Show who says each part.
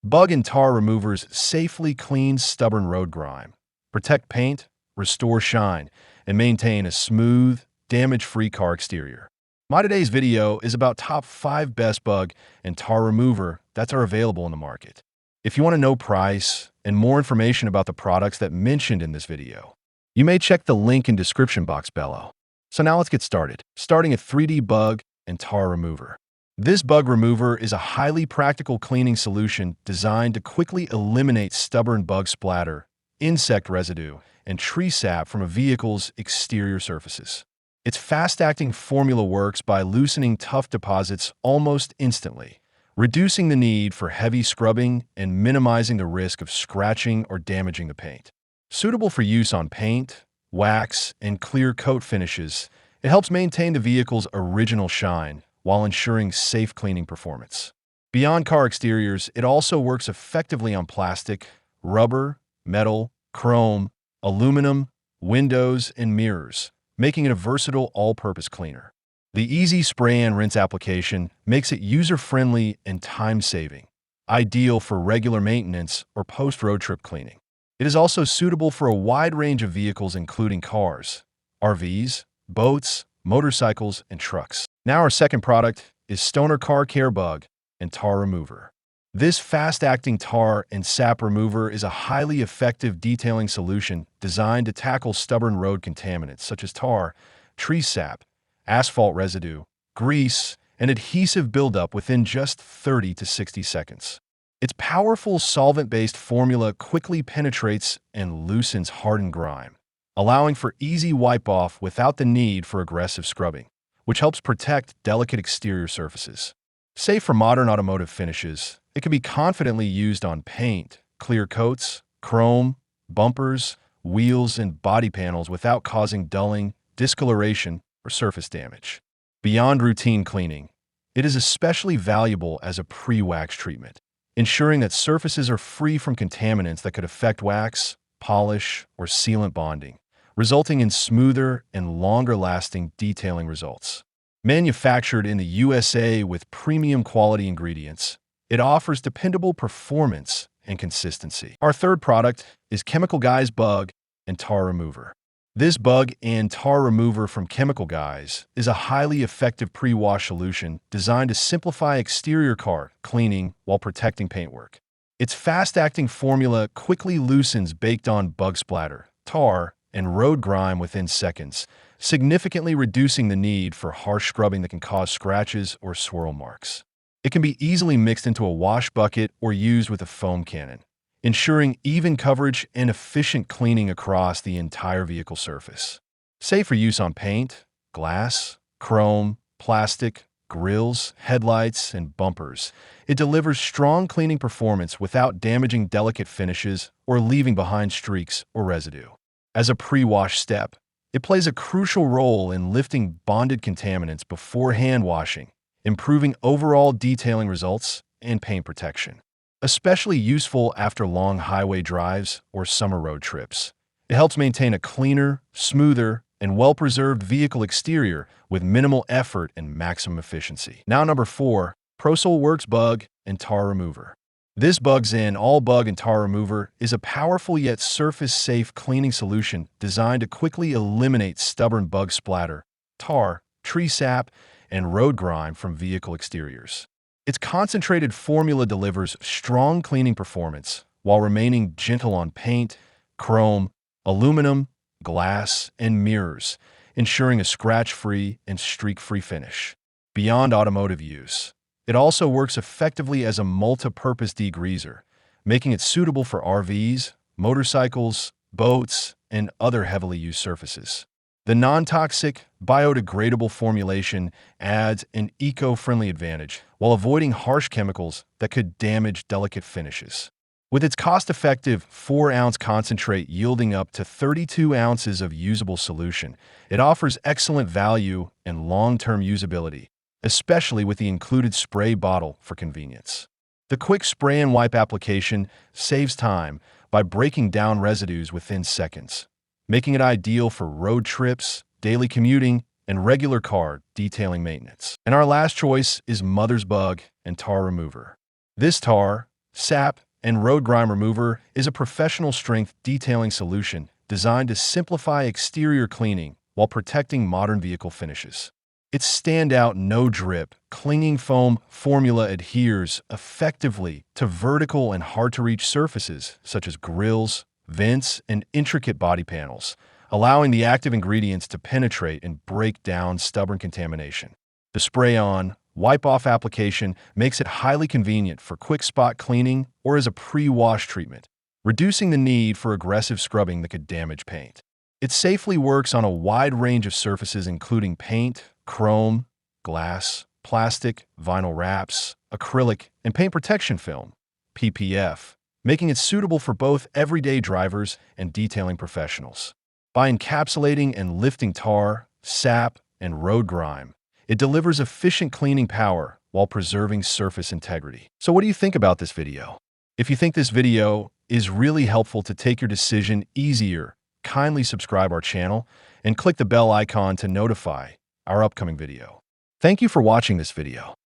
Speaker 1: Bug and tar removers safely clean stubborn road grime, protect paint, restore shine, and maintain a smooth, damage-free car exterior. My today's video is about top 5 best bug and tar remover that are available in the market. If you want to know price and more information about the products that mentioned in this video, you may check the link in description box below. So now let's get started. Starting at 3D bug and tar remover. This bug remover is a highly practical cleaning solution designed to quickly eliminate stubborn bug splatter, insect residue, and tree sap from a vehicle's exterior surfaces. Its fast-acting formula works by loosening tough deposits almost instantly, reducing the need for heavy scrubbing and minimizing the risk of scratching or damaging the paint. Suitable for use on paint, wax, and clear coat finishes, it helps maintain the vehicle's original shine while ensuring safe cleaning performance. Beyond car exteriors, it also works effectively on plastic, rubber, metal, chrome, aluminum, windows, and mirrors, making it a versatile all-purpose cleaner. The easy spray and rinse application makes it user-friendly and time-saving, ideal for regular maintenance or post-road trip cleaning. It is also suitable for a wide range of vehicles including cars, RVs, boats, motorcycles, and trucks. Now our second product is Stoner Car Care Bug and Tar Remover. This fast-acting tar and sap remover is a highly effective detailing solution designed to tackle stubborn road contaminants such as tar, tree sap, asphalt residue, grease, and adhesive buildup within just 30 to 60 seconds. Its powerful solvent-based formula quickly penetrates and loosens hardened grime, allowing for easy wipe-off without the need for aggressive scrubbing, which helps protect delicate exterior surfaces. Safe for modern automotive finishes, it can be confidently used on paint, clear coats, chrome, bumpers, wheels, and body panels without causing dulling, discoloration, or surface damage. Beyond routine cleaning, it is especially valuable as a pre-wax treatment, ensuring that surfaces are free from contaminants that could affect wax, polish, or sealant bonding, resulting in smoother and longer-lasting detailing results. Manufactured in the USA with premium quality ingredients, it offers dependable performance and consistency. Our third product is Chemical Guys Bug and Tar Remover. This bug and tar remover from Chemical Guys is a highly effective pre-wash solution designed to simplify exterior car cleaning while protecting paintwork. Its fast-acting formula quickly loosens baked-on bug splatter, tar, and road grime within seconds, significantly reducing the need for harsh scrubbing that can cause scratches or swirl marks. It can be easily mixed into a wash bucket or used with a foam cannon, ensuring even coverage and efficient cleaning across the entire vehicle surface. Safe for use on paint, glass, chrome, plastic, grills, headlights, and bumpers, it delivers strong cleaning performance without damaging delicate finishes or leaving behind streaks or residue. As a pre-wash step, it plays a crucial role in lifting bonded contaminants before hand washing, improving overall detailing results and paint protection. Especially useful after long highway drives or summer road trips, it helps maintain a cleaner, smoother, and well-preserved vehicle exterior with minimal effort and maximum efficiency. Now number 4, ProSol Works Bug and Tar Remover. This Bugs In All Bug and Tar Remover is a powerful yet surface-safe cleaning solution designed to quickly eliminate stubborn bug splatter, tar, tree sap, and road grime from vehicle exteriors. Its concentrated formula delivers strong cleaning performance while remaining gentle on paint, chrome, aluminum, glass, and mirrors, ensuring a scratch-free and streak-free finish. Beyond automotive use, it also works effectively as a multi-purpose degreaser, making it suitable for RVs, motorcycles, boats, and other heavily used surfaces. The non-toxic, biodegradable formulation adds an eco-friendly advantage while avoiding harsh chemicals that could damage delicate finishes. With its cost-effective 4-ounce concentrate yielding up to 32 ounces of usable solution, it offers excellent value and long-term usability, especially with the included spray bottle for convenience. The quick spray and wipe application saves time by breaking down residues within seconds, making it ideal for road trips, daily commuting, and regular car detailing maintenance. And our last choice is Mother's Bug and Tar Remover. This tar, Sap and Road Grime Remover is a professional-strength detailing solution designed to simplify exterior cleaning while protecting modern vehicle finishes. Its standout no-drip, clinging foam formula adheres effectively to vertical and hard-to-reach surfaces such as grills, vents, and intricate body panels, allowing the active ingredients to penetrate and break down stubborn contamination. The spray-on, wipe-off application makes it highly convenient for quick spot cleaning or as a pre-wash treatment, reducing the need for aggressive scrubbing that could damage paint. It safely works on a wide range of surfaces including paint, chrome, glass, plastic, vinyl wraps, acrylic, and paint protection film, PPF, making it suitable for both everyday drivers and detailing professionals. By encapsulating and lifting tar, sap, and road grime, it delivers efficient cleaning power while preserving surface integrity. So what do you think about this video? If you think this video is really helpful to take your decision easier, kindly subscribe our channel and click the bell icon to notify our upcoming video. Thank you for watching this video.